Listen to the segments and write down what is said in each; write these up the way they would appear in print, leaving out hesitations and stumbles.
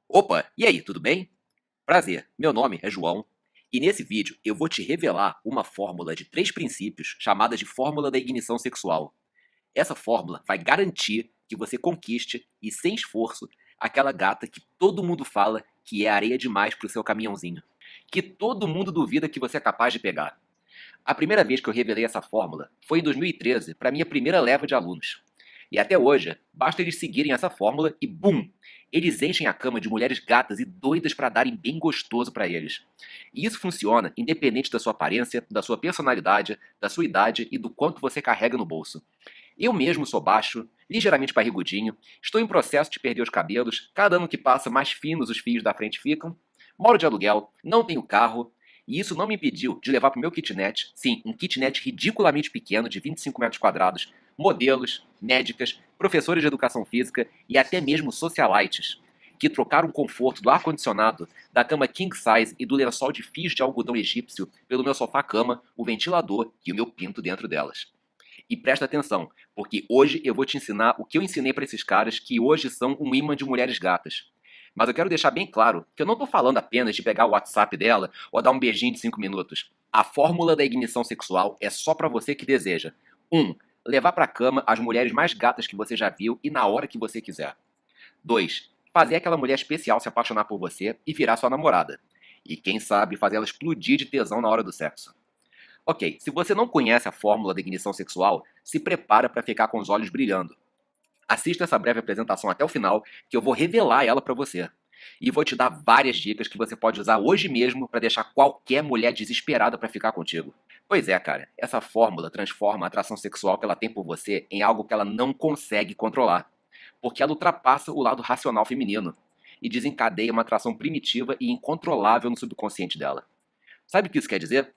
Opa, e aí, tudo bem? Prazer, meu nome é João e nesse vídeo eu vou te revelar uma fórmula de 3 princípios chamada de fórmula da ignição sexual. Essa fórmula vai garantir que você conquiste e sem esforço aquela gata que todo mundo fala que é areia demais pro seu caminhãozinho, que todo mundo duvida que você é capaz de pegar. A primeira vez que eu revelei essa fórmula foi em 2013 para minha primeira leva de alunos. E até hoje, basta eles seguirem essa fórmula e bum! Eles enchem a cama de mulheres gatas e doidas para darem bem gostoso para eles. E isso funciona independente da sua aparência, da sua personalidade, da sua idade e do quanto você carrega no bolso. Eu mesmo sou baixo, ligeiramente barrigudinho, estou em processo de perder os cabelos, cada ano que passa mais finos os fios da frente ficam, moro de aluguel, não tenho carro, e isso não me impediu de levar para o meu kitnet, sim, um kitnet ridiculamente pequeno de 25 metros quadrados, modelos, médicas, professores de educação física e até mesmo socialites, que trocaram o conforto do ar-condicionado, da cama king size e do lençol de fios de algodão egípcio pelo meu sofá-cama, o ventilador e o meu pinto dentro delas. E presta atenção, porque hoje eu vou te ensinar o que eu ensinei para esses caras que hoje são um imã de mulheres gatas. Mas eu quero deixar bem claro que eu não estou falando apenas de pegar o WhatsApp dela ou dar um beijinho de 5 minutos. A fórmula da ignição sexual é só para você que deseja. 1. Levar para a cama as mulheres mais gatas que você já viu e na hora que você quiser. 2. Fazer aquela mulher especial se apaixonar por você e virar sua namorada. E quem sabe fazer ela explodir de tesão na hora do sexo. Ok, se você não conhece a fórmula da ignição sexual, se prepara para ficar com os olhos brilhando. Assista essa breve apresentação até o final, que eu vou revelar ela para você. E vou te dar várias dicas que você pode usar hoje mesmo para deixar qualquer mulher desesperada para ficar contigo. Pois é, cara, essa fórmula transforma a atração sexual que ela tem por você em algo que ela não consegue controlar, porque ela ultrapassa o lado racional feminino e desencadeia uma atração primitiva e incontrolável no subconsciente dela. Sabe o que isso quer dizer?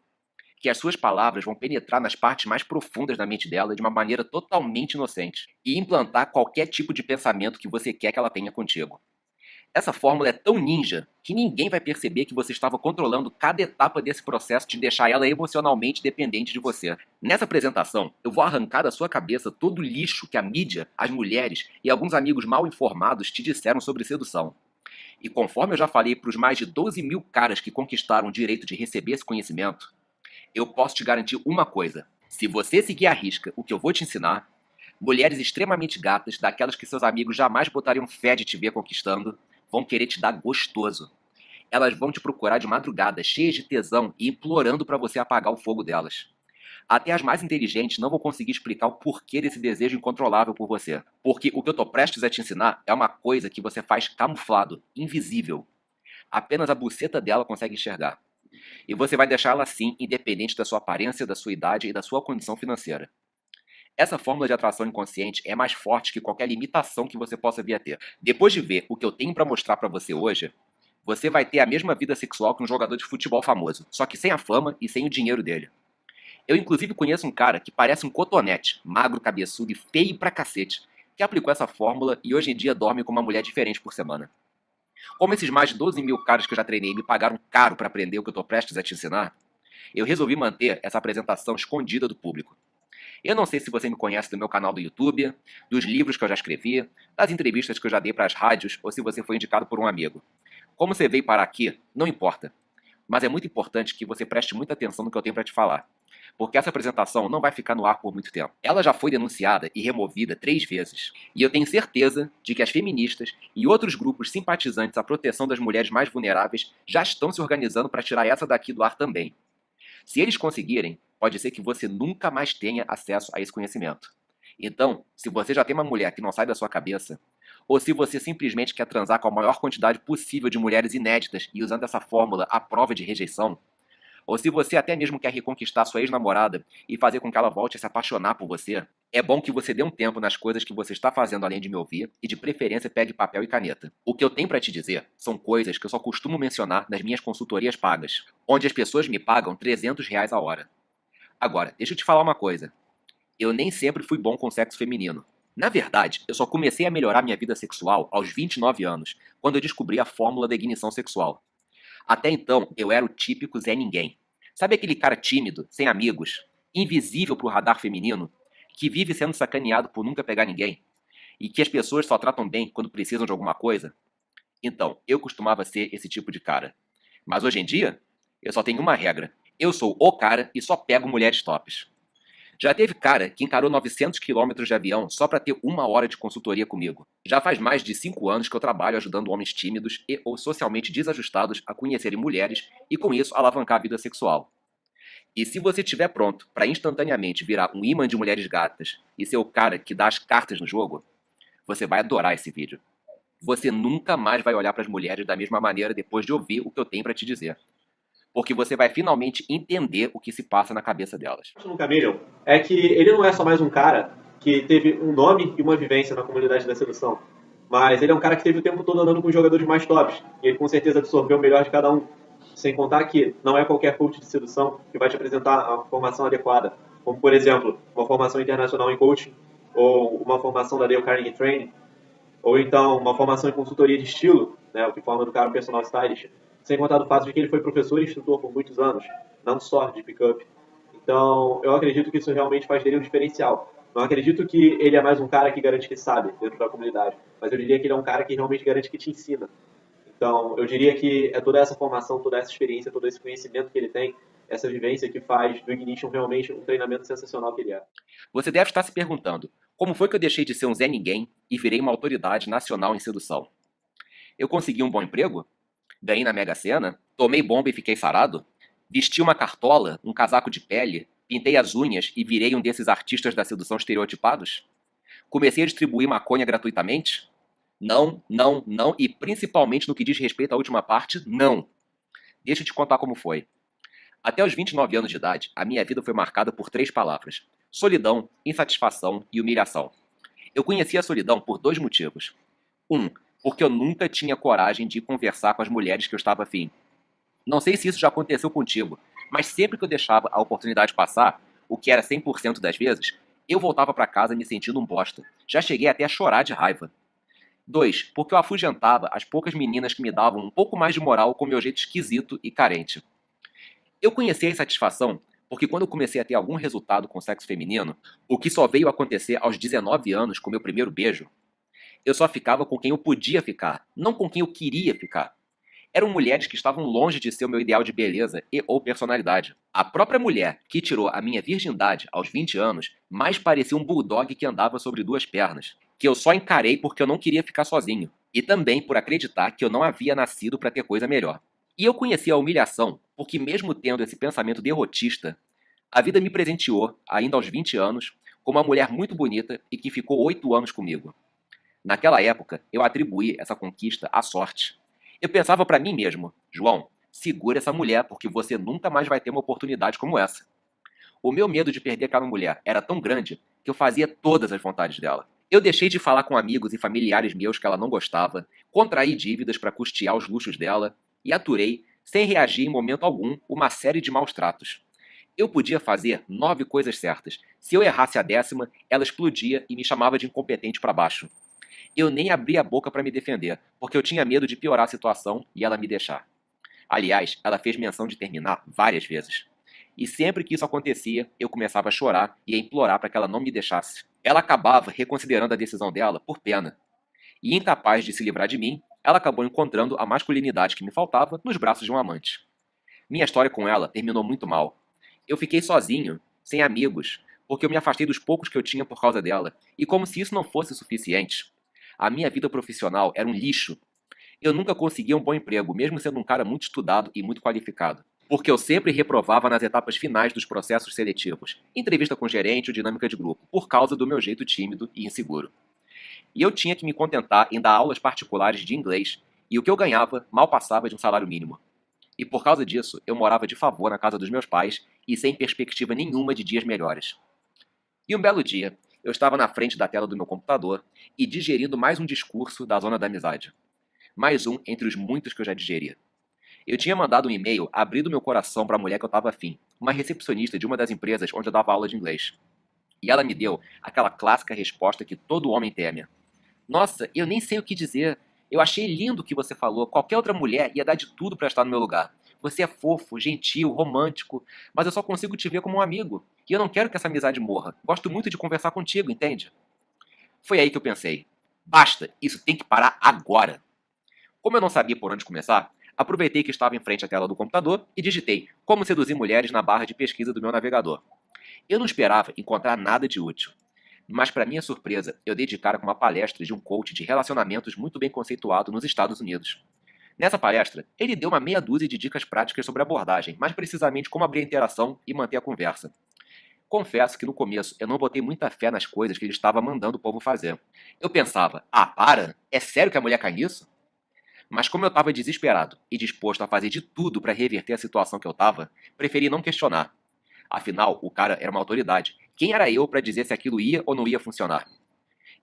Que as suas palavras vão penetrar nas partes mais profundas da mente dela de uma maneira totalmente inocente e implantar qualquer tipo de pensamento que você quer que ela tenha contigo. Essa fórmula é tão ninja que ninguém vai perceber que você estava controlando cada etapa desse processo de deixar ela emocionalmente dependente de você. Nessa apresentação, eu vou arrancar da sua cabeça todo o lixo que a mídia, as mulheres e alguns amigos mal informados te disseram sobre sedução. E conforme eu já falei para os mais de 12 mil caras que conquistaram o direito de receber esse conhecimento, eu posso te garantir uma coisa. Se você seguir à risca o que eu vou te ensinar, mulheres extremamente gatas, daquelas que seus amigos jamais botariam fé de te ver conquistando, vão querer te dar gostoso. Elas vão te procurar de madrugada, cheias de tesão e implorando para você apagar o fogo delas. Até as mais inteligentes não vão conseguir explicar o porquê desse desejo incontrolável por você. Porque o que eu tô prestes a te ensinar é uma coisa que você faz camuflado, invisível. Apenas a buceta dela consegue enxergar. E você vai deixá-la assim, independente da sua aparência, da sua idade e da sua condição financeira. Essa fórmula de atração inconsciente é mais forte que qualquer limitação que você possa vir a ter. Depois de ver o que eu tenho para mostrar para você hoje, você vai ter a mesma vida sexual que um jogador de futebol famoso, só que sem a fama e sem o dinheiro dele. Eu inclusive conheço um cara que parece um cotonete, magro, cabeçudo e feio pra cacete, que aplicou essa fórmula e hoje em dia dorme com uma mulher diferente por semana. Como esses mais de 12 mil caras que eu já treinei me pagaram caro para aprender o que eu estou prestes a te ensinar, eu resolvi manter essa apresentação escondida do público. Eu não sei se você me conhece do meu canal do YouTube, dos livros que eu já escrevi, das entrevistas que eu já dei para as rádios ou se você foi indicado por um amigo. Como você veio parar aqui, não importa. Mas é muito importante que você preste muita atenção no que eu tenho para te falar. Porque essa apresentação não vai ficar no ar por muito tempo. Ela já foi denunciada e removida 3 vezes. E eu tenho certeza de que as feministas e outros grupos simpatizantes à proteção das mulheres mais vulneráveis já estão se organizando para tirar essa daqui do ar também. Se eles conseguirem, pode ser que você nunca mais tenha acesso a esse conhecimento. Então, se você já tem uma mulher que não sai da sua cabeça, ou se você simplesmente quer transar com a maior quantidade possível de mulheres inéditas e usando essa fórmula à prova de rejeição, ou se você até mesmo quer reconquistar sua ex-namorada e fazer com que ela volte a se apaixonar por você, é bom que você dê um tempo nas coisas que você está fazendo além de me ouvir e de preferência pegue papel e caneta. O que eu tenho para te dizer são coisas que eu só costumo mencionar nas minhas consultorias pagas, onde as pessoas me pagam R$ 300 a hora. Agora, deixa eu te falar uma coisa. Eu nem sempre fui bom com sexo feminino. Na verdade, eu só comecei a melhorar minha vida sexual aos 29 anos, quando eu descobri a fórmula da ignição sexual. Até então, eu era o típico Zé Ninguém. Sabe aquele cara tímido, sem amigos, invisível pro radar feminino, que vive sendo sacaneado por nunca pegar ninguém? E que as pessoas só tratam bem quando precisam de alguma coisa? Então, eu costumava ser esse tipo de cara. Mas hoje em dia, eu só tenho uma regra. Eu sou o cara e só pego mulheres tops. Já teve cara que encarou 900 quilômetros de avião só para ter 1 hora de consultoria comigo. Já faz mais de 5 anos que eu trabalho ajudando homens tímidos e ou socialmente desajustados a conhecerem mulheres e, com isso, alavancar a vida sexual. E se você estiver pronto para instantaneamente virar um imã de mulheres gatas e ser o cara que dá as cartas no jogo, você vai adorar esse vídeo. Você nunca mais vai olhar para as mulheres da mesma maneira depois de ouvir o que eu tenho para te dizer. Porque você vai finalmente entender o que se passa na cabeça delas. No Chameleon é que ele não é só mais um cara que teve um nome e uma vivência na comunidade da sedução, mas ele é um cara que teve o tempo todo andando com os jogadores mais tops, e ele com certeza absorveu o melhor de cada um. Sem contar que não é qualquer coach de sedução que vai te apresentar a formação adequada, como por exemplo, uma formação internacional em coaching, ou uma formação da Dale Carnegie Training, ou então uma formação em consultoria de estilo, né, o que forma do cara um personal stylist, sem contar do fato de que ele foi professor e instrutor por muitos anos, não só de pick-up. Então, eu acredito que isso realmente faz dele um diferencial. Não acredito que ele é mais um cara que garante que sabe dentro da comunidade, mas eu diria que ele é um cara que realmente garante que te ensina. Então, eu diria que é toda essa formação, toda essa experiência, todo esse conhecimento que ele tem, essa vivência que faz do Ignition realmente um treinamento sensacional que ele é. Você deve estar se perguntando, como foi que eu deixei de ser um Zé Ninguém e virei uma autoridade nacional em sedução? Eu consegui um bom emprego? Ganhei na Mega Sena? Tomei bomba e fiquei sarado? Vesti uma cartola, um casaco de pele, pintei as unhas e virei um desses artistas da sedução estereotipados? Comecei a distribuir maconha gratuitamente? Não, não, não e principalmente no que diz respeito à última parte, não. Deixa eu te contar como foi. Até os 29 anos de idade, a minha vida foi marcada por 3 palavras: solidão, insatisfação e humilhação. Eu conheci a solidão por 2 motivos. Porque eu nunca tinha coragem de conversar com as mulheres que eu estava afim. Não sei se isso já aconteceu contigo, mas sempre que eu deixava a oportunidade passar, o que era 100% das vezes, eu voltava para casa me sentindo um bosta. Já cheguei até a chorar de raiva. 2, porque eu afugentava as poucas meninas que me davam um pouco mais de moral com meu jeito esquisito e carente. Eu conheci a insatisfação porque quando eu comecei a ter algum resultado com o sexo feminino, o que só veio acontecer aos 19 anos com meu primeiro beijo, eu só ficava com quem eu podia ficar, não com quem eu queria ficar. Eram mulheres que estavam longe de ser o meu ideal de beleza e ou personalidade. A própria mulher que tirou a minha virgindade aos 20 anos mais parecia um bulldog que andava sobre 2 pernas, que eu só encarei porque eu não queria ficar sozinho, e também por acreditar que eu não havia nascido para ter coisa melhor. E eu conheci a humilhação porque, mesmo tendo esse pensamento derrotista, a vida me presenteou, ainda aos 20 anos, com uma mulher muito bonita e que ficou 8 anos comigo. Naquela época, eu atribuí essa conquista à sorte. Eu pensava para mim mesmo: João, segura essa mulher porque você nunca mais vai ter uma oportunidade como essa. O meu medo de perder aquela mulher era tão grande que eu fazia todas as vontades dela. Eu deixei de falar com amigos e familiares meus que ela não gostava, contraí dívidas para custear os luxos dela e aturei, sem reagir em momento algum, uma série de maus tratos. Eu podia fazer 9 coisas certas. Se eu errasse a 10ª, ela explodia e me chamava de incompetente para baixo. Eu nem abri a boca para me defender, porque eu tinha medo de piorar a situação e ela me deixar. Aliás, ela fez menção de terminar várias vezes. E sempre que isso acontecia, eu começava a chorar e a implorar para que ela não me deixasse. Ela acabava reconsiderando a decisão dela por pena. E incapaz de se livrar de mim, ela acabou encontrando a masculinidade que me faltava nos braços de um amante. Minha história com ela terminou muito mal. Eu fiquei sozinho, sem amigos, porque eu me afastei dos poucos que eu tinha por causa dela, e como se isso não fosse suficiente. A minha vida profissional era um lixo. Eu nunca conseguia um bom emprego, mesmo sendo um cara muito estudado e muito qualificado. Porque eu sempre reprovava nas etapas finais dos processos seletivos, entrevista com gerente ou dinâmica de grupo, por causa do meu jeito tímido e inseguro. E eu tinha que me contentar em dar aulas particulares de inglês, e o que eu ganhava mal passava de um salário mínimo. E por causa disso, eu morava de favor na casa dos meus pais e sem perspectiva nenhuma de dias melhores. E um belo dia, eu estava na frente da tela do meu computador e digerindo mais um discurso da Zona da Amizade. Mais um entre os muitos que eu já digeria. Eu tinha mandado um e-mail abrindo meu coração para a mulher que eu estava afim, uma recepcionista de uma das empresas onde eu dava aula de inglês. E ela me deu aquela clássica resposta que todo homem teme. Nossa, eu nem sei o que dizer. Eu achei lindo o que você falou. Qualquer outra mulher ia dar de tudo para estar no meu lugar. Você é fofo, gentil, romântico, mas eu só consigo te ver como um amigo. E eu não quero que essa amizade morra. Gosto muito de conversar contigo, entende? Foi aí que eu pensei: basta, isso tem que parar agora. Como eu não sabia por onde começar, aproveitei que estava em frente à tela do computador e digitei como seduzir mulheres na barra de pesquisa do meu navegador. Eu não esperava encontrar nada de útil. Mas, para minha surpresa, eu dei de cara com uma palestra de um coach de relacionamentos muito bem conceituado nos Estados Unidos. Nessa palestra, ele deu uma meia dúzia de dicas práticas sobre abordagem, mais precisamente como abrir a interação e manter a conversa. Confesso que no começo eu não botei muita fé nas coisas que ele estava mandando o povo fazer. Eu pensava, para? É sério que a mulher cai nisso? Mas como eu estava desesperado e disposto a fazer de tudo para reverter a situação que eu estava, preferi não questionar. Afinal, o cara era uma autoridade. Quem era eu para dizer se aquilo ia ou não ia funcionar?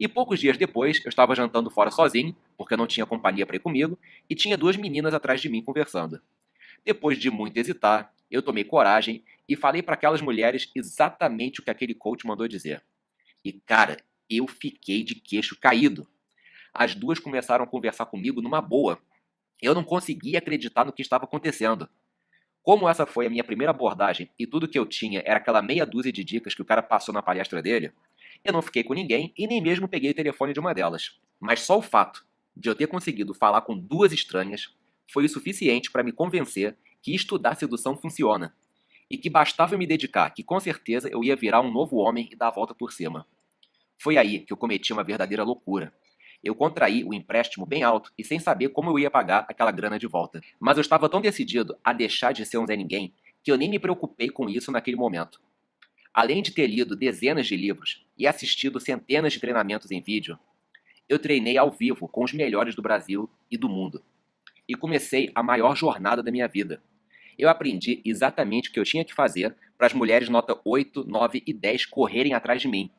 E poucos dias depois, eu estava jantando fora sozinho, porque eu não tinha companhia para ir comigo, e tinha duas meninas atrás de mim conversando. Depois de muito hesitar, eu tomei coragem e falei para aquelas mulheres exatamente o que aquele coach mandou dizer. E cara, eu fiquei de queixo caído. As duas começaram a conversar comigo numa boa. Eu não conseguia acreditar no que estava acontecendo. Como essa foi a minha primeira abordagem e tudo que eu tinha era aquela meia dúzia de dicas que o cara passou na palestra dele, eu não fiquei com ninguém e nem mesmo peguei o telefone de uma delas. Mas só o fato de eu ter conseguido falar com duas estranhas foi o suficiente para me convencer que estudar sedução funciona e que bastava eu me dedicar, que com certeza eu ia virar um novo homem e dar a volta por cima. Foi aí que eu cometi uma verdadeira loucura. Eu contraí o empréstimo bem alto e sem saber como eu ia pagar aquela grana de volta. Mas eu estava tão decidido a deixar de ser um Zé Ninguém que eu nem me preocupei com isso naquele momento. Além de ter lido dezenas de livros e assistido centenas de treinamentos em vídeo, eu treinei ao vivo com os melhores do Brasil e do mundo. E comecei a maior jornada da minha vida. Eu aprendi exatamente o que eu tinha que fazer para as mulheres nota 8, 9 e 10 correrem atrás de mim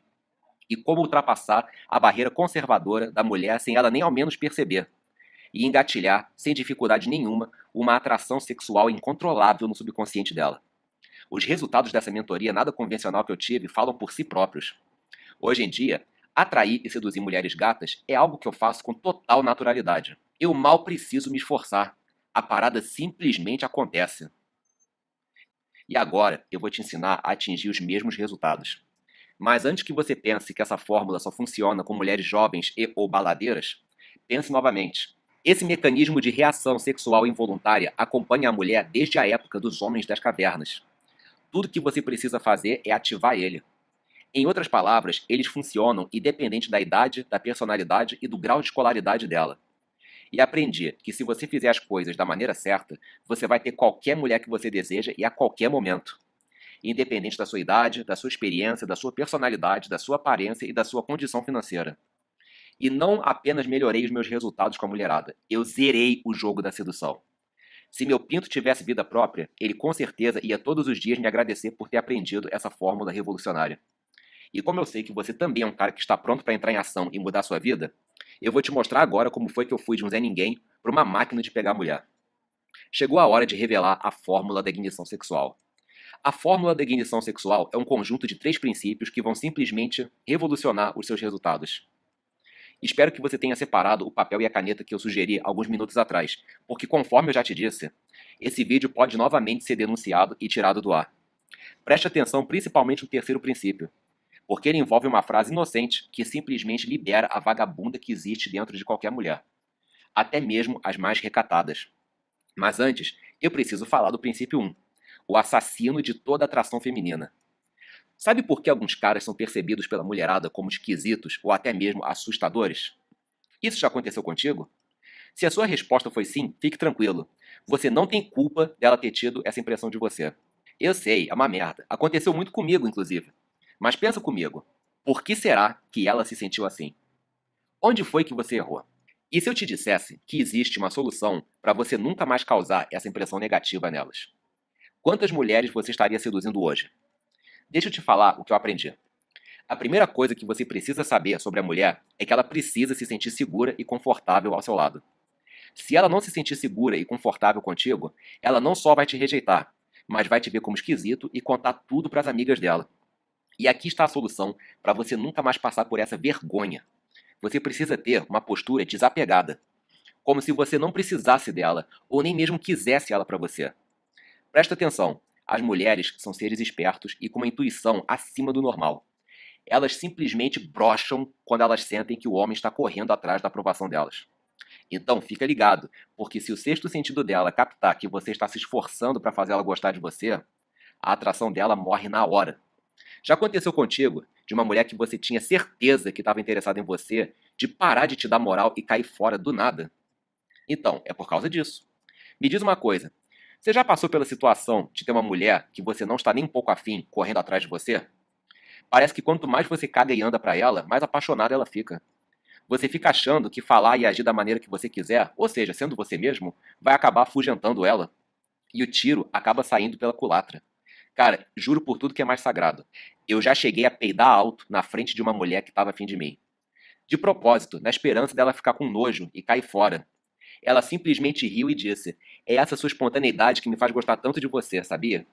e como ultrapassar a barreira conservadora da mulher sem ela nem ao menos perceber, e engatilhar, sem dificuldade nenhuma, uma atração sexual incontrolável no subconsciente dela. Os resultados dessa mentoria nada convencional que eu tive falam por si próprios. Hoje em dia, atrair e seduzir mulheres gatas é algo que eu faço com total naturalidade. Eu mal preciso me esforçar. A parada simplesmente acontece. E agora eu vou te ensinar a atingir os mesmos resultados. Mas antes que você pense que essa fórmula só funciona com mulheres jovens e ou baladeiras, pense novamente. Esse mecanismo de reação sexual involuntária acompanha a mulher desde a época dos homens das cavernas. Tudo que você precisa fazer é ativar ele. Em outras palavras, eles funcionam independente da idade, da personalidade e do grau de escolaridade dela. E aprendi que se você fizer as coisas da maneira certa, você vai ter qualquer mulher que você deseja e a qualquer momento. Independente da sua idade, da sua experiência, da sua personalidade, da sua aparência e da sua condição financeira. E não apenas melhorei os meus resultados com a mulherada, eu zerei o jogo da sedução. Se meu pinto tivesse vida própria, ele com certeza ia todos os dias me agradecer por ter aprendido essa fórmula revolucionária. E como eu sei que você também é um cara que está pronto para entrar em ação e mudar sua vida, eu vou te mostrar agora como foi que eu fui de um Zé Ninguém para uma máquina de pegar mulher. Chegou a hora de revelar a fórmula da ignição sexual. A fórmula da ignição sexual é um conjunto de 3 princípios que vão simplesmente revolucionar os seus resultados. Espero que você tenha separado o papel e a caneta que eu sugeri alguns minutos atrás, porque conforme eu já te disse, esse vídeo pode novamente ser denunciado e tirado do ar. Preste atenção principalmente no terceiro princípio, porque ele envolve uma frase inocente que simplesmente libera a vagabunda que existe dentro de qualquer mulher, até mesmo as mais recatadas. Mas antes, eu preciso falar do princípio 1, o assassino de toda atração feminina. Sabe por que alguns caras são percebidos pela mulherada como esquisitos ou até mesmo assustadores? Isso já aconteceu contigo? Se a sua resposta foi sim, fique tranquilo. Você não tem culpa dela ter tido essa impressão de você. Eu sei, é uma merda. Aconteceu muito comigo, inclusive. Mas pensa comigo. Por que será que ela se sentiu assim? Onde foi que você errou? E se eu te dissesse que existe uma solução para você nunca mais causar essa impressão negativa nelas? Quantas mulheres você estaria seduzindo hoje? Deixa eu te falar o que eu aprendi. A primeira coisa que você precisa saber sobre a mulher é que ela precisa se sentir segura e confortável ao seu lado. Se ela não se sentir segura e confortável contigo, ela não só vai te rejeitar, mas vai te ver como esquisito e contar tudo para as amigas dela. E aqui está a solução para você nunca mais passar por essa vergonha. Você precisa ter uma postura desapegada, como se você não precisasse dela ou nem mesmo quisesse ela para você. Presta atenção, as mulheres são seres espertos e com uma intuição acima do normal. Elas simplesmente brocham quando elas sentem que o homem está correndo atrás da aprovação delas. Então, fica ligado, porque se o sexto sentido dela captar que você está se esforçando para fazer ela gostar de você, a atração dela morre na hora. Já aconteceu contigo, de uma mulher que você tinha certeza que estava interessada em você, de parar de te dar moral e cair fora do nada? Então, é por causa disso. Me diz uma coisa, você já passou pela situação de ter uma mulher que você não está nem um pouco afim correndo atrás de você? Parece que quanto mais você caga e anda pra ela, mais apaixonada ela fica. Você fica achando que falar e agir da maneira que você quiser, ou seja, sendo você mesmo, vai acabar afugentando ela. E o tiro acaba saindo pela culatra. Cara, juro por tudo que é mais sagrado. Eu já cheguei a peidar alto na frente de uma mulher que estava afim de mim. De propósito, na esperança dela ficar com nojo e cair fora. Ela simplesmente riu e disse: "É essa sua espontaneidade que me faz gostar tanto de você, sabia?"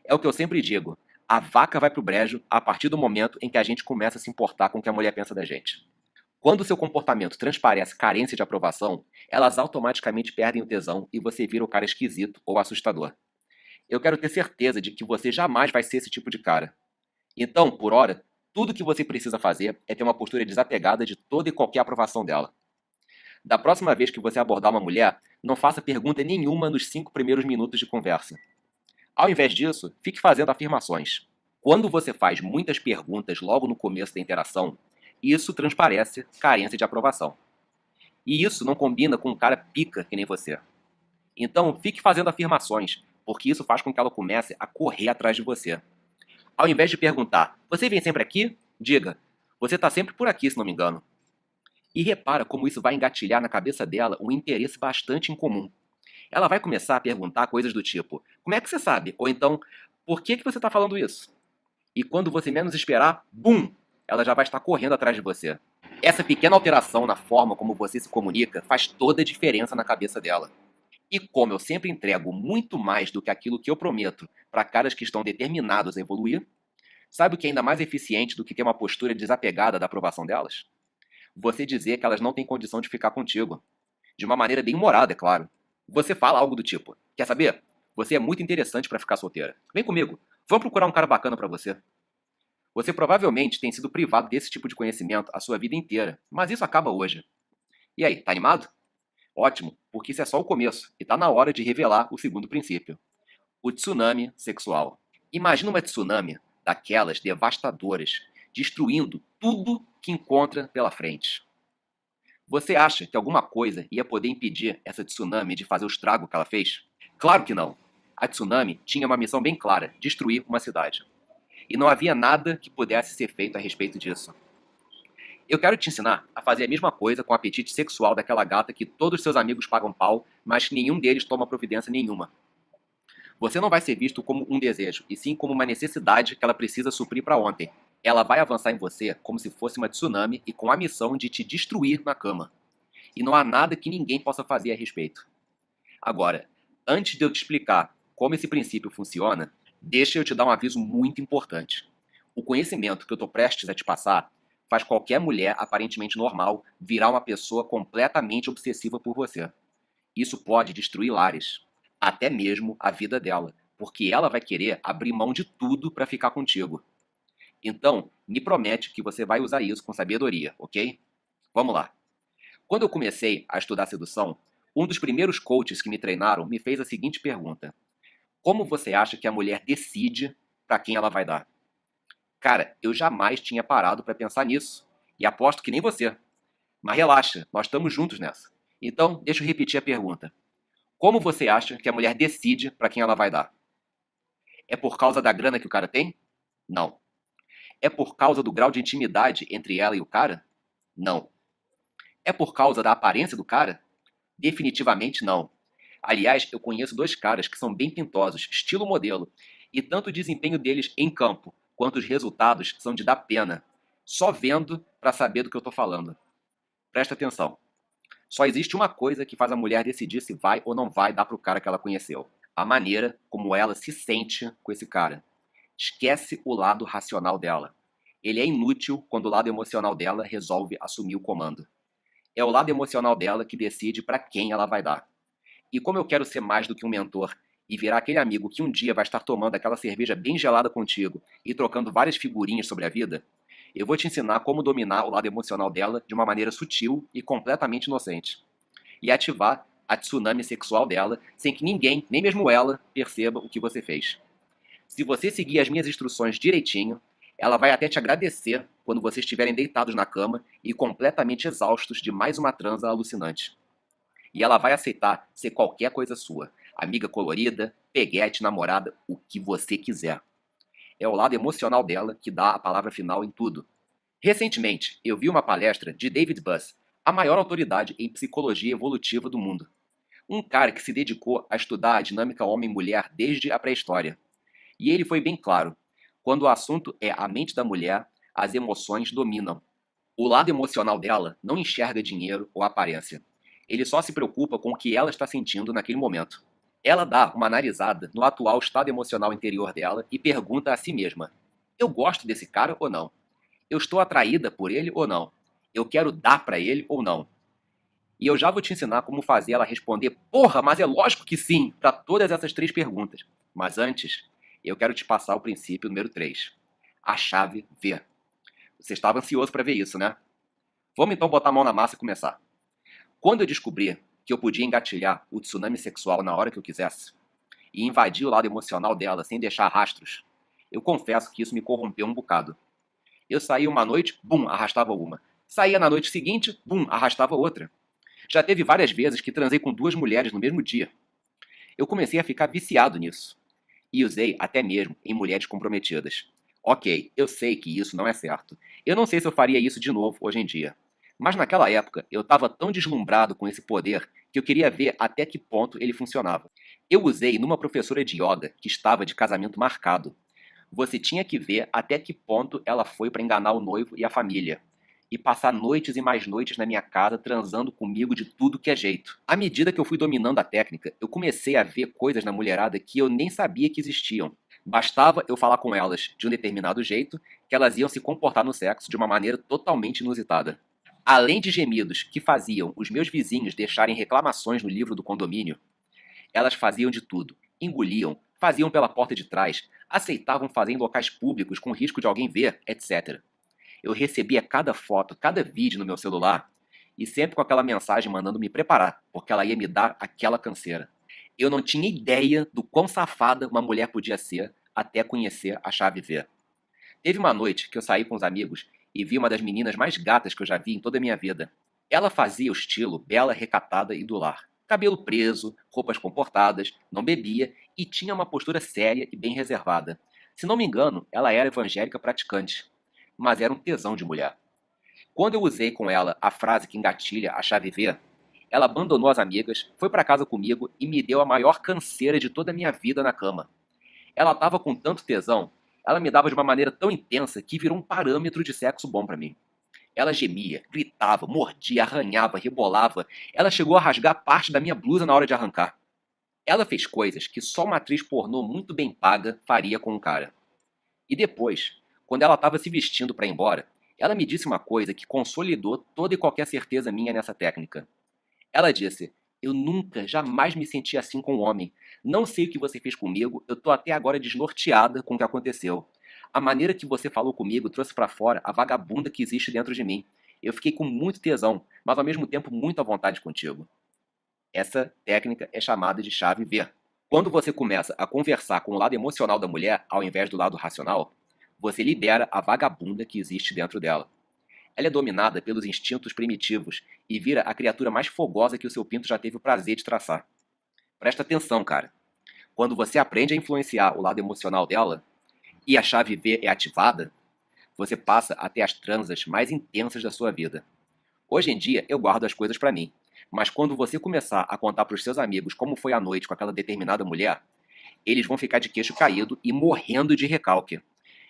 É o que eu sempre digo. A vaca vai pro brejo a partir do momento em que a gente começa a se importar com o que a mulher pensa da gente. Quando o seu comportamento transparece carência de aprovação, elas automaticamente perdem o tesão e você vira o cara esquisito ou assustador. Eu quero ter certeza de que você jamais vai ser esse tipo de cara. Então, por hora, tudo que você precisa fazer é ter uma postura desapegada de toda e qualquer aprovação dela. Da próxima vez que você abordar uma mulher, não faça pergunta nenhuma nos 5 primeiros minutos de conversa. Ao invés disso, fique fazendo afirmações. Quando você faz muitas perguntas logo no começo da interação, isso transparece carência de aprovação. E isso não combina com um cara pica que nem você. Então, fique fazendo afirmações, porque isso faz com que ela comece a correr atrás de você. Ao invés de perguntar, você vem sempre aqui? Diga, você está sempre por aqui, se não me engano. E repara como isso vai engatilhar na cabeça dela um interesse bastante incomum. Ela vai começar a perguntar coisas do tipo, como é que você sabe? Ou então, por que você está falando isso? E quando você menos esperar, bum! Ela já vai estar correndo atrás de você. Essa pequena alteração na forma como você se comunica faz toda a diferença na cabeça dela. E como eu sempre entrego muito mais do que aquilo que eu prometo para caras que estão determinados a evoluir, sabe o que é ainda mais eficiente do que ter uma postura desapegada da aprovação delas? Você dizer que elas não têm condição de ficar contigo. De uma maneira bem humorada, é claro. Você fala algo do tipo, quer saber? Você é muito interessante para ficar solteira. Vem comigo, vamos procurar um cara bacana para você. Você provavelmente tem sido privado desse tipo de conhecimento a sua vida inteira, mas isso acaba hoje. E aí, tá animado? Ótimo, porque isso é só o começo e tá na hora de revelar o segundo princípio. O tsunami sexual. Imagina uma tsunami daquelas devastadoras, destruindo tudo que encontra pela frente. Você acha que alguma coisa ia poder impedir essa tsunami de fazer o estrago que ela fez? Claro que não. A tsunami tinha uma missão bem clara: destruir uma cidade. E não havia nada que pudesse ser feito a respeito disso. Eu quero te ensinar a fazer a mesma coisa com o apetite sexual daquela gata que todos seus amigos pagam pau, mas que nenhum deles toma providência nenhuma. Você não vai ser visto como um desejo, e sim como uma necessidade que ela precisa suprir para ontem. Ela vai avançar em você como se fosse uma tsunami e com a missão de te destruir na cama. E não há nada que ninguém possa fazer a respeito. Agora, antes de eu te explicar como esse princípio funciona, deixa eu te dar um aviso muito importante. O conhecimento que eu estou prestes a te passar faz qualquer mulher aparentemente normal virar uma pessoa completamente obsessiva por você. Isso pode destruir lares, até mesmo a vida dela, porque ela vai querer abrir mão de tudo para ficar contigo. Então, me promete que você vai usar isso com sabedoria, ok? Vamos lá. Quando eu comecei a estudar sedução, um dos primeiros coaches que me treinaram me fez a seguinte pergunta: como você acha que a mulher decide para quem ela vai dar? Cara, eu jamais tinha parado para pensar nisso. E aposto que nem você. Mas relaxa, nós estamos juntos nessa. Então, deixa eu repetir a pergunta. Como você acha que a mulher decide para quem ela vai dar? É por causa da grana que o cara tem? Não. É por causa do grau de intimidade entre ela e o cara? Não. É por causa da aparência do cara? Definitivamente não. Aliás, eu conheço dois caras que são bem pintosos, estilo modelo, e tanto o desempenho deles em campo quanto os resultados são de dar pena. Só vendo para saber do que eu estou falando. Presta atenção. Só existe uma coisa que faz a mulher decidir se vai ou não vai dar pro cara que ela conheceu. A maneira como ela se sente com esse cara. Esquece o lado racional dela. Ele é inútil quando o lado emocional dela resolve assumir o comando. É o lado emocional dela que decide para quem ela vai dar. E como eu quero ser mais do que um mentor e virar aquele amigo que um dia vai estar tomando aquela cerveja bem gelada contigo e trocando várias figurinhas sobre a vida, eu vou te ensinar como dominar o lado emocional dela de uma maneira sutil e completamente inocente. e ativar a tsunami sexual dela sem que ninguém, nem mesmo ela, perceba o que você fez. Se você seguir as minhas instruções direitinho, ela vai até te agradecer quando vocês estiverem deitados na cama e completamente exaustos de mais uma transa alucinante. E ela vai aceitar ser qualquer coisa sua. Amiga colorida, peguete, namorada, o que você quiser. É o lado emocional dela que dá a palavra final em tudo. Recentemente, eu vi uma palestra de David Buss, a maior autoridade em psicologia evolutiva do mundo. Um cara que se dedicou a estudar a dinâmica homem-mulher desde a pré-história. E ele foi bem claro: quando o assunto é a mente da mulher, as emoções dominam. O lado emocional dela não enxerga dinheiro ou aparência. Ele só se preocupa com o que ela está sentindo naquele momento. Ela dá uma analisada no atual estado emocional interior dela e pergunta a si mesma: eu gosto desse cara ou não? Eu estou atraída por ele ou não? Eu quero dar para ele ou não? E eu já vou te ensinar como fazer ela responder porra, mas é lógico que sim, para todas essas 3 perguntas. Mas antes, eu quero te passar o princípio número 3. A chave V. Você estava ansioso para ver isso, né? Vamos então botar a mão na massa e começar. Quando eu descobri que eu podia engatilhar o tsunami sexual na hora que eu quisesse e invadir o lado emocional dela sem deixar rastros, eu confesso que isso me corrompeu um bocado. Eu saía uma noite, bum, arrastava uma. Saía na noite seguinte, bum, arrastava outra. Já teve várias vezes que transei com 2 mulheres no mesmo dia. Eu comecei a ficar viciado nisso. E usei até mesmo em mulheres comprometidas. Ok, eu sei que isso não é certo. Eu não sei se eu faria isso de novo hoje em dia. Mas naquela época, eu estava tão deslumbrado com esse poder que eu queria ver até que ponto ele funcionava. Eu usei numa professora de yoga que estava de casamento marcado. Você tinha que ver até que ponto ela foi para enganar o noivo e a família. E passar noites e mais noites na minha casa transando comigo de tudo que é jeito. À medida que eu fui dominando a técnica, eu comecei a ver coisas na mulherada que eu nem sabia que existiam. Bastava eu falar com elas de um determinado jeito que elas iam se comportar no sexo de uma maneira totalmente inusitada. Além de gemidos que faziam os meus vizinhos deixarem reclamações no livro do condomínio, elas faziam de tudo. Engoliam, faziam pela porta de trás, aceitavam fazer em locais públicos com risco de alguém ver, etc. Eu recebia cada foto, cada vídeo no meu celular e sempre com aquela mensagem mandando me preparar, porque ela ia me dar aquela canseira. Eu não tinha ideia do quão safada uma mulher podia ser até conhecer a chave V. Teve uma noite que eu saí com os amigos e vi uma das meninas mais gatas que eu já vi em toda a minha vida. Ela fazia o estilo bela, recatada e do lar. Cabelo preso, roupas comportadas, não bebia e tinha uma postura séria e bem reservada. Se não me engano, ela era evangélica praticante, mas era um tesão de mulher. Quando eu usei com ela a frase que engatilha a chave V, ela abandonou as amigas, foi para casa comigo e me deu a maior canseira de toda a minha vida na cama. Ela estava com tanto tesão, ela me dava de uma maneira tão intensa que virou um parâmetro de sexo bom para mim. Ela gemia, gritava, mordia, arranhava, rebolava. Ela chegou a rasgar parte da minha blusa na hora de arrancar. Ela fez coisas que só uma atriz pornô muito bem paga faria com um cara. E depois, quando ela estava se vestindo para ir embora, ela me disse uma coisa que consolidou toda e qualquer certeza minha nessa técnica. Ela disse: eu nunca, jamais me senti assim com um homem. Não sei o que você fez comigo, eu tô até agora desnorteada com o que aconteceu. A maneira que você falou comigo trouxe pra fora a vagabunda que existe dentro de mim. Eu fiquei com muito tesão, mas ao mesmo tempo muito à vontade contigo. Essa técnica é chamada de chave V. Quando você começa a conversar com o lado emocional da mulher, ao invés do lado racional, você libera a vagabunda que existe dentro dela. Ela é dominada pelos instintos primitivos e vira a criatura mais fogosa que o seu pinto já teve o prazer de traçar. Presta atenção, cara. Quando você aprende a influenciar o lado emocional dela e a chave V é ativada, você passa a ter as transas mais intensas da sua vida. Hoje em dia, eu guardo as coisas pra mim. Mas quando você começar a contar pros seus amigos como foi a noite com aquela determinada mulher, eles vão ficar de queixo caído e morrendo de recalque.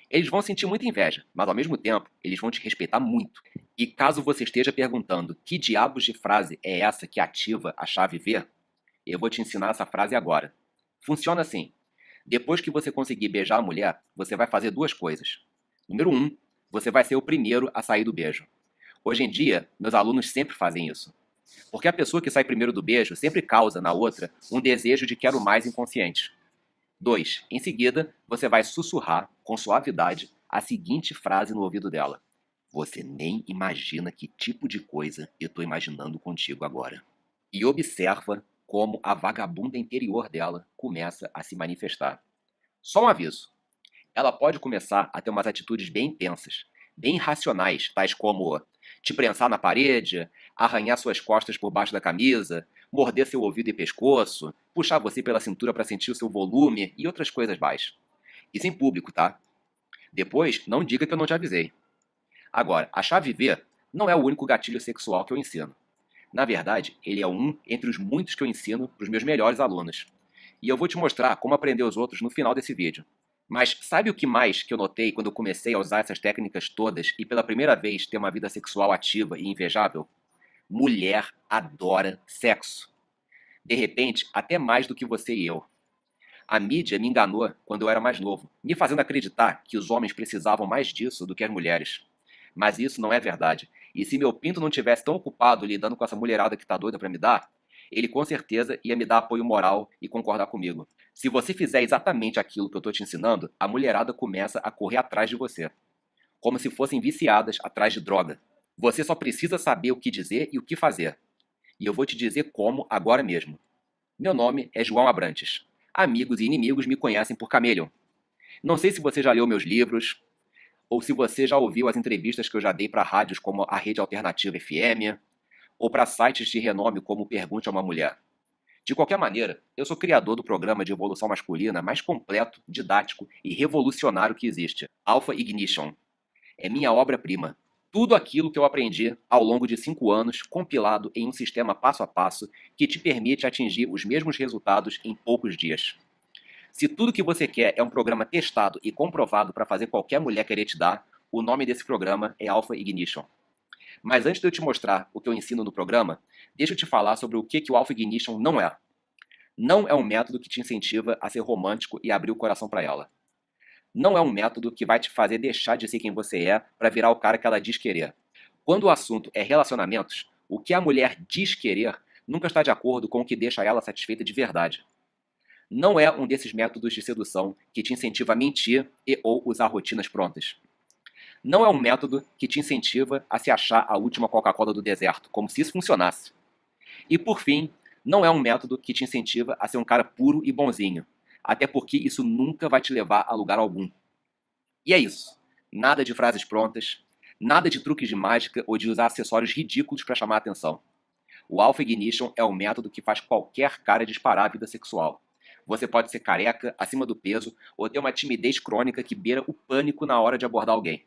Eles vão sentir muita inveja, mas ao mesmo tempo, eles vão te respeitar muito. E caso você esteja perguntando que diabos de frase é essa que ativa a chave V, eu vou te ensinar essa frase agora. Funciona assim: depois que você conseguir beijar a mulher, você vai fazer 2 coisas. Número 1, você vai ser o primeiro a sair do beijo. Hoje em dia, meus alunos sempre fazem isso. Porque a pessoa que sai primeiro do beijo sempre causa na outra um desejo de quero mais inconsciente. 2. Em seguida, você vai sussurrar, com suavidade, a seguinte frase no ouvido dela: você nem imagina que tipo de coisa eu tô imaginando contigo agora. e observa como a vagabunda interior dela começa a se manifestar. Só um aviso: ela pode começar a ter umas atitudes bem intensas, bem irracionais, tais como te prensar na parede, arranhar suas costas por baixo da camisa, morder seu ouvido e pescoço, puxar você pela cintura para sentir o seu volume e outras coisas mais. Isso em público, tá? Depois, não diga que eu não te avisei. Agora, a chave V não é o único gatilho sexual que eu ensino. Na verdade, ele é um entre os muitos que eu ensino para os meus melhores alunos. E eu vou te mostrar como aprender os outros no final desse vídeo. Mas sabe o que mais que eu notei quando eu comecei a usar essas técnicas todas e pela primeira vez ter uma vida sexual ativa e invejável? Mulher adora sexo. De repente, até mais do que você e eu. A mídia me enganou quando eu era mais novo, me fazendo acreditar que os homens precisavam mais disso do que as mulheres. Mas isso não é verdade. E se meu pinto não tivesse tão ocupado lidando com essa mulherada que tá doida pra me dar, ele com certeza ia me dar apoio moral e concordar comigo. Se você fizer exatamente aquilo que eu tô te ensinando, a mulherada começa a correr atrás de você, como se fossem viciadas atrás de droga. Você só precisa saber o que dizer e o que fazer. E eu vou te dizer como agora mesmo. Meu nome é João Abrantes. Amigos e inimigos me conhecem por Chameleon. Não sei se você já leu meus livros, ou se você já ouviu as entrevistas que eu já dei para rádios como a Rede Alternativa FM, ou para sites de renome como Pergunte a uma Mulher. De qualquer maneira, eu sou criador do programa de evolução masculina mais completo, didático e revolucionário que existe, Alpha Ignition. É minha obra-prima. Tudo aquilo que eu aprendi ao longo de 5 anos, compilado em um sistema passo a passo que te permite atingir os mesmos resultados em poucos dias. Se tudo que você quer é um programa testado e comprovado para fazer qualquer mulher querer te dar, o nome desse programa é Alpha Ignition. Mas antes de eu te mostrar o que eu ensino no programa, deixa eu te falar sobre o que o Alpha Ignition não é. Não é um método que te incentiva a ser romântico e abrir o coração para ela. Não é um método que vai te fazer deixar de ser quem você é para virar o cara que ela diz querer. Quando o assunto é relacionamentos, o que a mulher diz querer nunca está de acordo com o que deixa ela satisfeita de verdade. Não é um desses métodos de sedução que te incentiva a mentir e ou usar rotinas prontas. Não é um método que te incentiva a se achar a última Coca-Cola do deserto, como se isso funcionasse. E por fim, não é um método que te incentiva a ser um cara puro e bonzinho, até porque isso nunca vai te levar a lugar algum. E é isso. Nada de frases prontas, nada de truques de mágica ou de usar acessórios ridículos para chamar a atenção. O Alpha Ignition é o método que faz qualquer cara disparar a vida sexual. Você pode ser careca, acima do peso, ou ter uma timidez crônica que beira o pânico na hora de abordar alguém.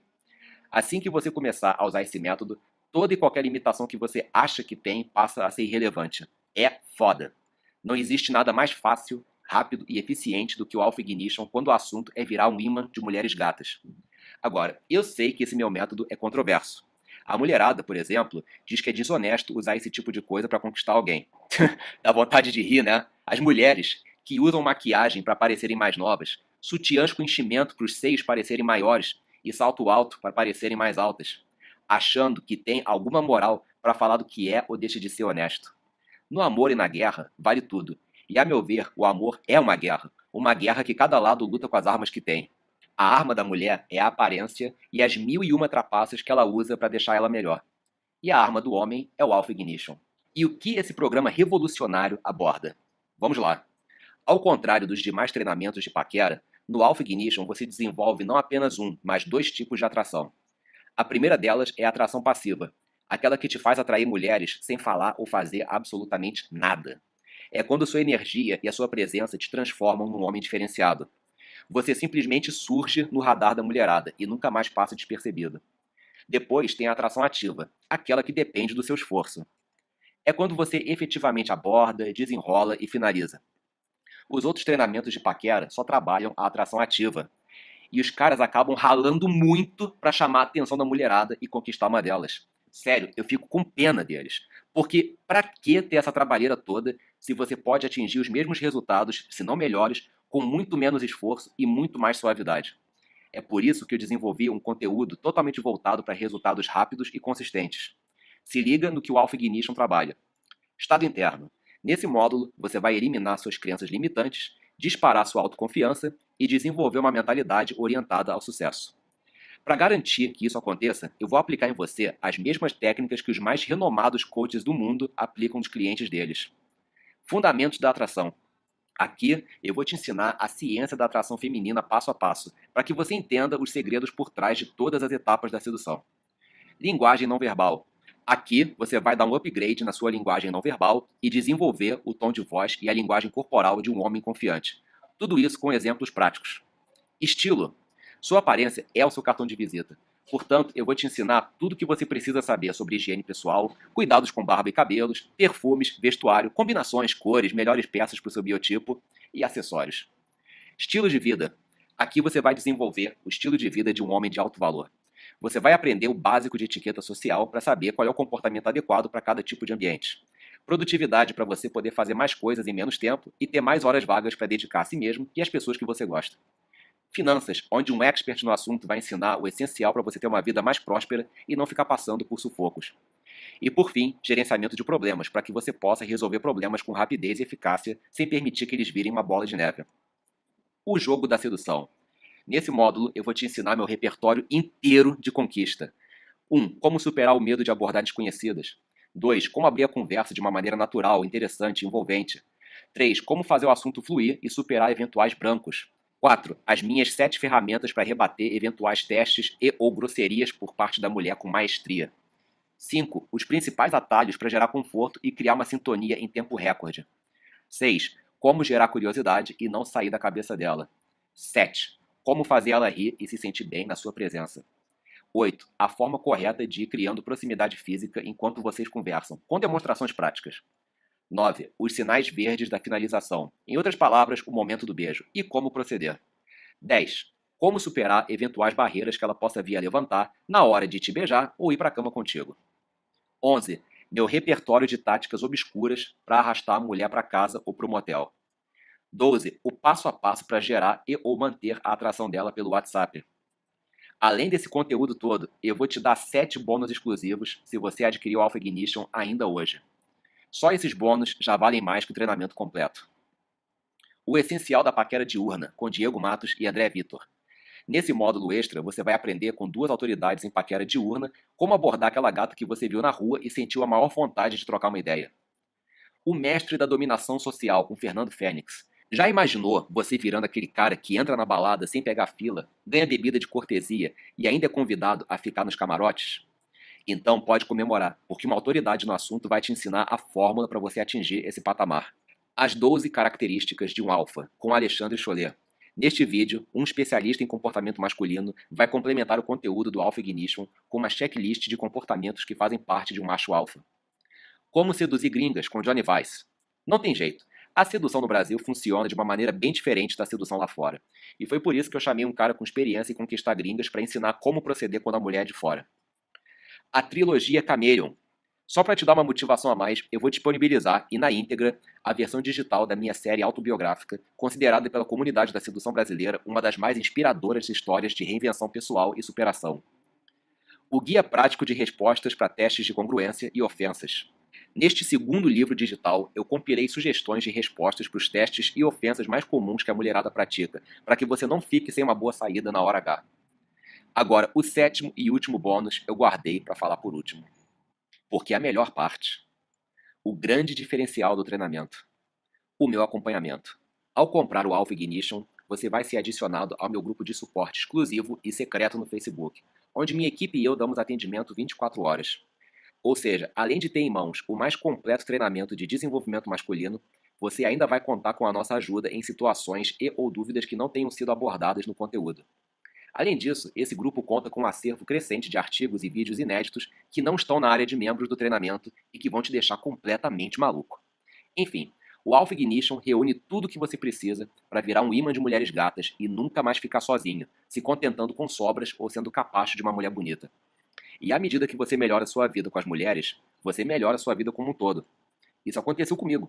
Assim que você começar a usar esse método, toda e qualquer limitação que você acha que tem passa a ser irrelevante. É foda. Não existe nada mais fácil, rápido e eficiente do que o Alpha Ignition quando o assunto é virar um imã de mulheres gatas. Agora, eu sei que esse meu método é controverso. A mulherada, por exemplo, diz que é desonesto usar esse tipo de coisa para conquistar alguém. Dá vontade de rir, né? As mulheres que usam maquiagem para parecerem mais novas, sutiãs com enchimento para os seios parecerem maiores e salto alto para parecerem mais altas, achando que tem alguma moral para falar do que é ou deixa de ser honesto. No amor e na guerra, vale tudo. E a meu ver, o amor é uma guerra que cada lado luta com as armas que tem. A arma da mulher é a aparência e as 1001 trapaças que ela usa para deixar ela melhor. E a arma do homem é o Alpha Ignition. E o que esse programa revolucionário aborda? Vamos lá. Ao contrário dos demais treinamentos de paquera, no Alpha Ignition você desenvolve não apenas um, mas 2 tipos de atração. A primeira delas é a atração passiva, aquela que te faz atrair mulheres sem falar ou fazer absolutamente nada. É quando sua energia e a sua presença te transformam num homem diferenciado. Você simplesmente surge no radar da mulherada e nunca mais passa despercebido. Depois tem a atração ativa, aquela que depende do seu esforço. É quando você efetivamente aborda, desenrola e finaliza. Os outros treinamentos de paquera só trabalham a atração ativa. E os caras acabam ralando muito pra chamar a atenção da mulherada e conquistar uma delas. Sério, eu fico com pena deles. Porque pra que ter essa trabalheira toda se você pode atingir os mesmos resultados, se não melhores, com muito menos esforço e muito mais suavidade? É por isso que eu desenvolvi um conteúdo totalmente voltado para resultados rápidos e consistentes. Se liga no que o Alpha Ignition trabalha. Estado interno. Nesse módulo, você vai eliminar suas crenças limitantes, disparar sua autoconfiança e desenvolver uma mentalidade orientada ao sucesso. Para garantir que isso aconteça, eu vou aplicar em você as mesmas técnicas que os mais renomados coaches do mundo aplicam nos clientes deles. Fundamentos da atração. Aqui eu vou te ensinar a ciência da atração feminina passo a passo, para que você entenda os segredos por trás de todas as etapas da sedução. Linguagem não verbal. Aqui você vai dar um upgrade na sua linguagem não verbal e desenvolver o tom de voz e a linguagem corporal de um homem confiante. Tudo isso com exemplos práticos. Estilo. Sua aparência é o seu cartão de visita. Portanto, eu vou te ensinar tudo o que você precisa saber sobre higiene pessoal, cuidados com barba e cabelos, perfumes, vestuário, combinações, cores, melhores peças para o seu biotipo e acessórios. Estilo de vida. Aqui você vai desenvolver o estilo de vida de um homem de alto valor. Você vai aprender o básico de etiqueta social para saber qual é o comportamento adequado para cada tipo de ambiente. Produtividade para você poder fazer mais coisas em menos tempo e ter mais horas vagas para dedicar a si mesmo e às pessoas que você gosta. Finanças, onde um expert no assunto vai ensinar o essencial para você ter uma vida mais próspera e não ficar passando por sufocos. E por fim, gerenciamento de problemas, para que você possa resolver problemas com rapidez e eficácia, sem permitir que eles virem uma bola de neve. O jogo da sedução. Nesse módulo, eu vou te ensinar meu repertório inteiro de conquista. 1. Como superar o medo de abordar desconhecidas. 2. Como abrir a conversa de uma maneira natural, interessante e envolvente. 3. Como fazer o assunto fluir e superar eventuais brancos. 4. As minhas 7 ferramentas para rebater eventuais testes e ou grosserias por parte da mulher com maestria. 5. Os principais atalhos para gerar conforto e criar uma sintonia em tempo recorde. 6. Como gerar curiosidade e não sair da cabeça dela. 7. Como fazer ela rir e se sentir bem na sua presença. 8. A forma correta de ir criando proximidade física enquanto vocês conversam, com demonstrações práticas. 9. Os sinais verdes da finalização. Em outras palavras, o momento do beijo. E como proceder. 10. Como superar eventuais barreiras que ela possa vir a levantar na hora de te beijar ou ir para a cama contigo. 11. Meu repertório de táticas obscuras para arrastar a mulher para casa ou para o motel. 12. O passo a passo para gerar e ou manter a atração dela pelo WhatsApp. Além desse conteúdo todo, eu vou te dar 7 bônus exclusivos se você adquirir o Alpha Ignition ainda hoje. Só esses bônus já valem mais que o treinamento completo. O essencial da paquera diurna, com Diego Matos e André Vitor. Nesse módulo extra, você vai aprender com 2 autoridades em paquera diurna como abordar aquela gata que você viu na rua e sentiu a maior vontade de trocar uma ideia. O mestre da dominação social, com Fernando Fênix. Já imaginou você virando aquele cara que entra na balada sem pegar fila, ganha bebida de cortesia e ainda é convidado a ficar nos camarotes? Então pode comemorar, porque uma autoridade no assunto vai te ensinar a fórmula para você atingir esse patamar. As 12 características de um alfa, com Alexandre Cholet. Neste vídeo, um especialista em comportamento masculino vai complementar o conteúdo do Alpha Ignition com uma checklist de comportamentos que fazem parte de um macho alfa. Como seduzir gringas com Johnny Weiss. Não tem jeito. A sedução no Brasil funciona de uma maneira bem diferente da sedução lá fora. E foi por isso que eu chamei um cara com experiência em conquistar gringas para ensinar como proceder quando a mulher é de fora. A trilogia Chameleon. Só para te dar uma motivação a mais, eu vou disponibilizar, e na íntegra, a versão digital da minha série autobiográfica, considerada pela comunidade da sedução brasileira uma das mais inspiradoras histórias de reinvenção pessoal e superação. O Guia Prático de Respostas para Testes de Congruência e Ofensas. Neste segundo livro digital, eu compilei sugestões de respostas para os testes e ofensas mais comuns que a mulherada pratica, para que você não fique sem uma boa saída na hora H. Agora, o 7º e último bônus eu guardei para falar por último. Porque é a melhor parte. O grande diferencial do treinamento. O meu acompanhamento. Ao comprar o Alpha Ignition, você vai ser adicionado ao meu grupo de suporte exclusivo e secreto no Facebook, onde minha equipe e eu damos atendimento 24 horas. Ou seja, além de ter em mãos o mais completo treinamento de desenvolvimento masculino, você ainda vai contar com a nossa ajuda em situações e ou dúvidas que não tenham sido abordadas no conteúdo. Além disso, esse grupo conta com um acervo crescente de artigos e vídeos inéditos que não estão na área de membros do treinamento e que vão te deixar completamente maluco. Enfim, o Alpha Ignition reúne tudo o que você precisa para virar um imã de mulheres gatas e nunca mais ficar sozinho, se contentando com sobras ou sendo capacho de uma mulher bonita. E à medida que você melhora a sua vida com as mulheres, você melhora a sua vida como um todo. Isso aconteceu comigo.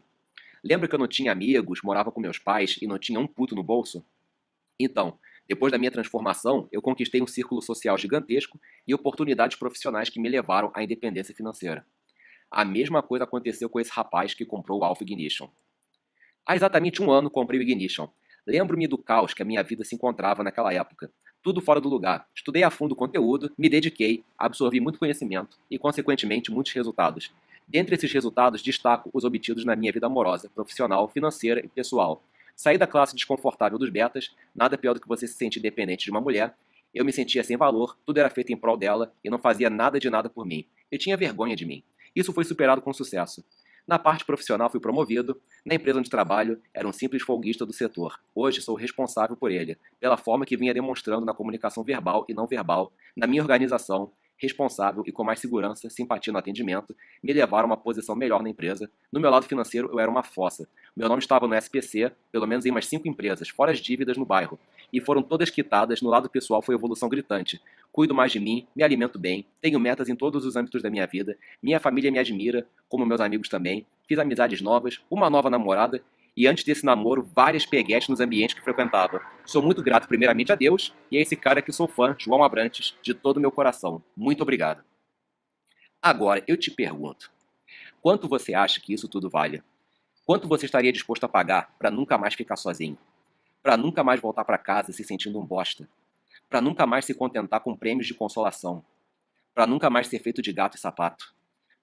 Lembra que eu não tinha amigos, morava com meus pais e não tinha um puto no bolso? Então, depois da minha transformação, eu conquistei um círculo social gigantesco e oportunidades profissionais que me levaram à independência financeira. A mesma coisa aconteceu com esse rapaz que comprou o Alpha Ignition. Há exatamente um ano comprei o Ignition. Lembro-me do caos que a minha vida se encontrava naquela época. Tudo fora do lugar. Estudei a fundo o conteúdo, me dediquei, absorvi muito conhecimento e, consequentemente, muitos resultados. Dentre esses resultados, destaco os obtidos na minha vida amorosa, profissional, financeira e pessoal. Saí da classe desconfortável dos betas, nada pior do que você se sentir dependente de uma mulher. Eu me sentia sem valor, tudo era feito em prol dela e não fazia nada de nada por mim. Eu tinha vergonha de mim. Isso foi superado com sucesso. Na parte profissional fui promovido, na empresa onde trabalho era um simples folguista do setor. Hoje sou responsável por ele, pela forma que vinha demonstrando na comunicação verbal e não verbal, na minha organização, responsável e com mais segurança, simpatia no atendimento, me levaram a uma posição melhor na empresa. No meu lado financeiro eu era uma fossa. Meu nome estava no SPC, pelo menos em umas 5 empresas, fora as dívidas no bairro. E foram todas quitadas, no lado pessoal foi evolução gritante. Cuido mais de mim, me alimento bem, tenho metas em todos os âmbitos da minha vida, minha família me admira, como meus amigos também, fiz amizades novas, uma nova namorada e antes desse namoro, várias peguetes nos ambientes que frequentava. Sou muito grato primeiramente a Deus e a esse cara que sou fã, João Abrantes, de todo o meu coração. Muito obrigado. Agora, eu te pergunto, quanto você acha que isso tudo vale? Quanto você estaria disposto a pagar para nunca mais ficar sozinho? Para nunca mais voltar para casa se sentindo um bosta? Para nunca mais se contentar com prêmios de consolação? Para nunca mais ser feito de gato e sapato?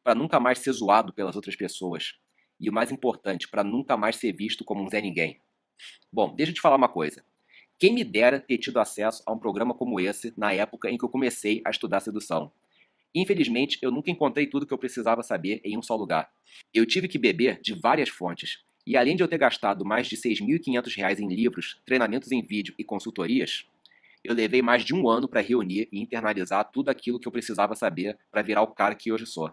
Para nunca mais ser zoado pelas outras pessoas? E o mais importante, para nunca mais ser visto como um Zé Ninguém? Bom, deixa eu te falar uma coisa. Quem me dera ter tido acesso a um programa como esse na época em que eu comecei a estudar sedução. Infelizmente, eu nunca encontrei tudo que eu precisava saber em um só lugar. Eu tive que beber de várias fontes. E além de eu ter gastado mais de R$ 6.500 em livros, treinamentos em vídeo e consultorias, eu levei mais de um ano para reunir e internalizar tudo aquilo que eu precisava saber para virar o cara que hoje sou.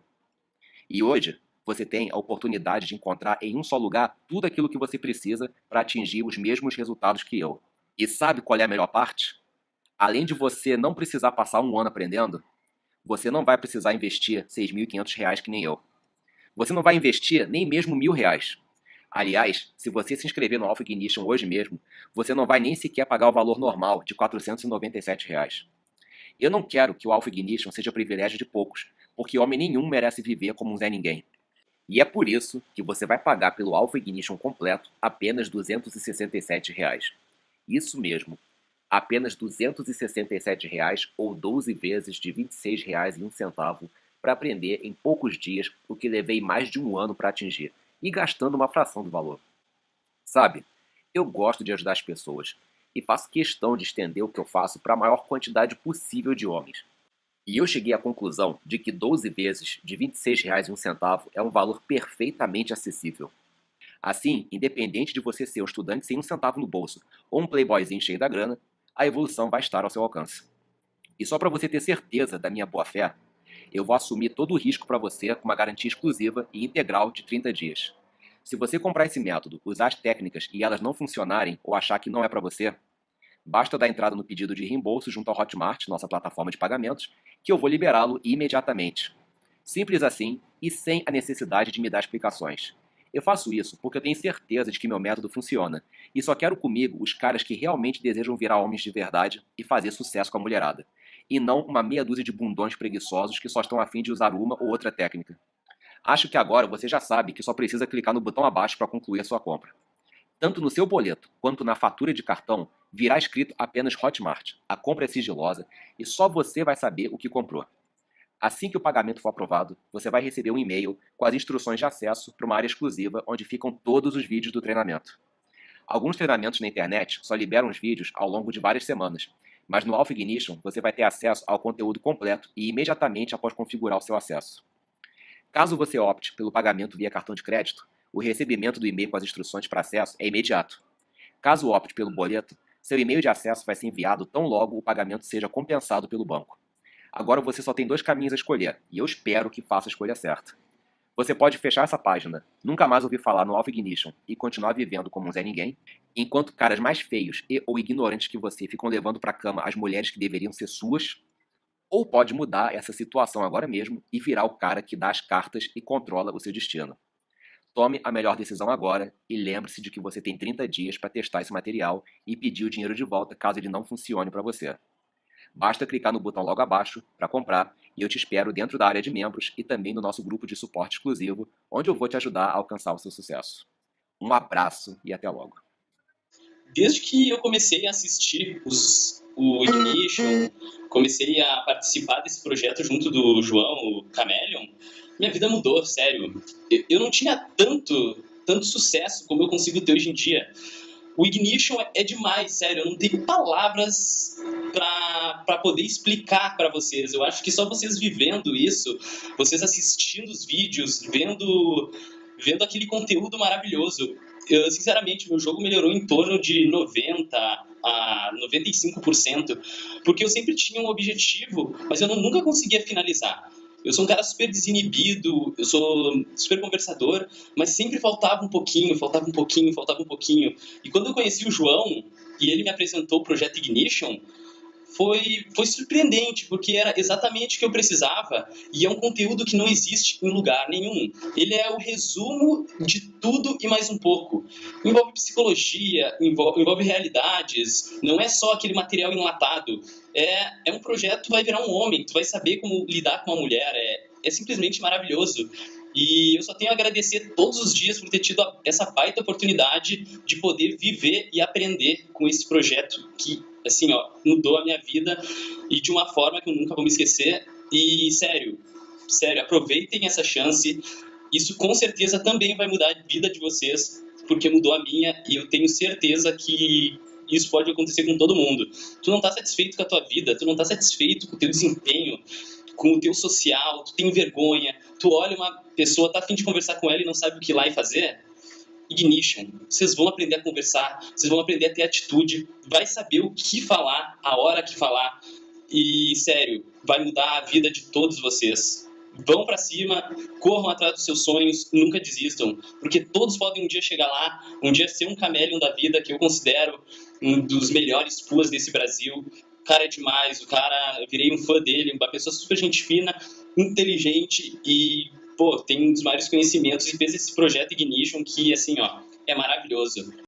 E hoje, você tem a oportunidade de encontrar em um só lugar tudo aquilo que você precisa para atingir os mesmos resultados que eu. E sabe qual é a melhor parte? Além de você não precisar passar um ano aprendendo, você não vai precisar investir R$ 6.500 que nem eu. Você não vai investir nem mesmo R$ 1.000. Aliás, se você se inscrever no Alpha Ignition hoje mesmo, você não vai nem sequer pagar o valor normal de R$ 497. Eu não quero que o Alpha Ignition seja privilégio de poucos, porque homem nenhum merece viver como um Zé Ninguém. E é por isso que você vai pagar pelo Alpha Ignition completo apenas R$ 267. Isso mesmo, apenas R$ 267 ou 12 vezes de R$ 26,01 para aprender em poucos dias o que levei mais de um ano para atingir, e gastando uma fração do valor. Sabe, eu gosto de ajudar as pessoas e faço questão de estender o que eu faço para a maior quantidade possível de homens. E eu cheguei à conclusão de que 12 vezes de R$ 26,01 é um valor perfeitamente acessível. Assim, independente de você ser um estudante sem um centavo no bolso ou um playboyzinho cheio da grana, a evolução vai estar ao seu alcance. E só para você ter certeza da minha boa-fé, eu vou assumir todo o risco para você com uma garantia exclusiva e integral de 30 dias. Se você comprar esse método, usar as técnicas e elas não funcionarem ou achar que não é para você, basta dar entrada no pedido de reembolso junto ao Hotmart, nossa plataforma de pagamentos, que eu vou liberá-lo imediatamente. Simples assim e sem a necessidade de me dar explicações. Eu faço isso porque eu tenho certeza de que meu método funciona e só quero comigo os caras que realmente desejam virar homens de verdade e fazer sucesso com a mulherada, e não uma meia dúzia de bundões preguiçosos que só estão a fim de usar uma ou outra técnica. Acho que agora você já sabe que só precisa clicar no botão abaixo para concluir a sua compra. Tanto no seu boleto quanto na fatura de cartão, virá escrito apenas Hotmart. A compra é sigilosa e só você vai saber o que comprou. Assim que o pagamento for aprovado, você vai receber um e-mail com as instruções de acesso para uma área exclusiva onde ficam todos os vídeos do treinamento. Alguns treinamentos na internet só liberam os vídeos ao longo de várias semanas, mas no Alpha Ignition você vai ter acesso ao conteúdo completo e imediatamente após configurar o seu acesso. Caso você opte pelo pagamento via cartão de crédito, o recebimento do e-mail com as instruções para acesso é imediato. Caso opte pelo boleto, seu e-mail de acesso vai ser enviado tão logo o pagamento seja compensado pelo banco. Agora você só tem 2 caminhos a escolher, e eu espero que faça a escolha certa. Você pode fechar essa página, nunca mais ouvir falar no Alpha Ignition e continuar vivendo como um Zé Ninguém, enquanto caras mais feios e ou ignorantes que você ficam levando para a cama as mulheres que deveriam ser suas, ou pode mudar essa situação agora mesmo e virar o cara que dá as cartas e controla o seu destino. Tome a melhor decisão agora e lembre-se de que você tem 30 dias para testar esse material e pedir o dinheiro de volta caso ele não funcione para você. Basta clicar no botão logo abaixo para comprar e eu te espero dentro da área de membros e também no nosso grupo de suporte exclusivo, onde eu vou te ajudar a alcançar o seu sucesso. Um abraço e até logo. desde que eu comecei a assistir o Ignition, comecei a participar desse projeto junto do João, o Chameleon, minha vida mudou, sério. Eu não tinha tanto sucesso como eu consigo ter hoje em dia. O Ignition é demais, sério, eu não tenho palavras para poder explicar para vocês. Eu acho que só vocês vivendo isso, vocês assistindo os vídeos, vendo aquele conteúdo maravilhoso. Sinceramente, meu jogo melhorou em torno de 90 a 95%, porque eu sempre tinha um objetivo, mas eu nunca conseguia finalizar. Eu sou um cara super desinibido, eu sou super conversador, mas sempre faltava um pouquinho, faltava um pouquinho, faltava um pouquinho. E quando eu conheci o João e ele me apresentou o projeto Ignition, foi surpreendente, porque era exatamente o que eu precisava e é um conteúdo que não existe em lugar nenhum. Ele é o resumo de tudo e mais um pouco. Envolve psicologia, envolve realidades, não é só aquele material enlatado. É um projeto, tu vai virar um homem, tu vai saber como lidar com uma mulher, é simplesmente maravilhoso. E eu só tenho a agradecer todos os dias por ter tido essa baita oportunidade de poder viver e aprender com esse projeto que, assim, ó, mudou a minha vida e de uma forma que eu nunca vou me esquecer. E, sério, aproveitem essa chance. Isso com certeza também vai mudar a vida de vocês, porque mudou a minha e eu tenho certeza que isso pode acontecer com todo mundo. Tu não tá satisfeito com a tua vida, tu não tá satisfeito com o teu desempenho, com o teu social, tu tem vergonha, tu olha uma pessoa, tá a fim de conversar com ela e não sabe o que ir lá e fazer. Ignition, vocês vão aprender a conversar, vocês vão aprender a ter atitude, vai saber o que falar, a hora que falar e, sério, vai mudar a vida de todos vocês. Vão pra cima, corram atrás dos seus sonhos, nunca desistam, porque todos podem um dia chegar lá, um dia ser um Chameleon da vida, que eu considero um dos melhores puas desse Brasil. O cara é demais, eu virei um fã dele, uma pessoa super gente fina, inteligente e, pô, tem um dos maiores conhecimentos e fez esse projeto Ignition que, assim, ó, é maravilhoso.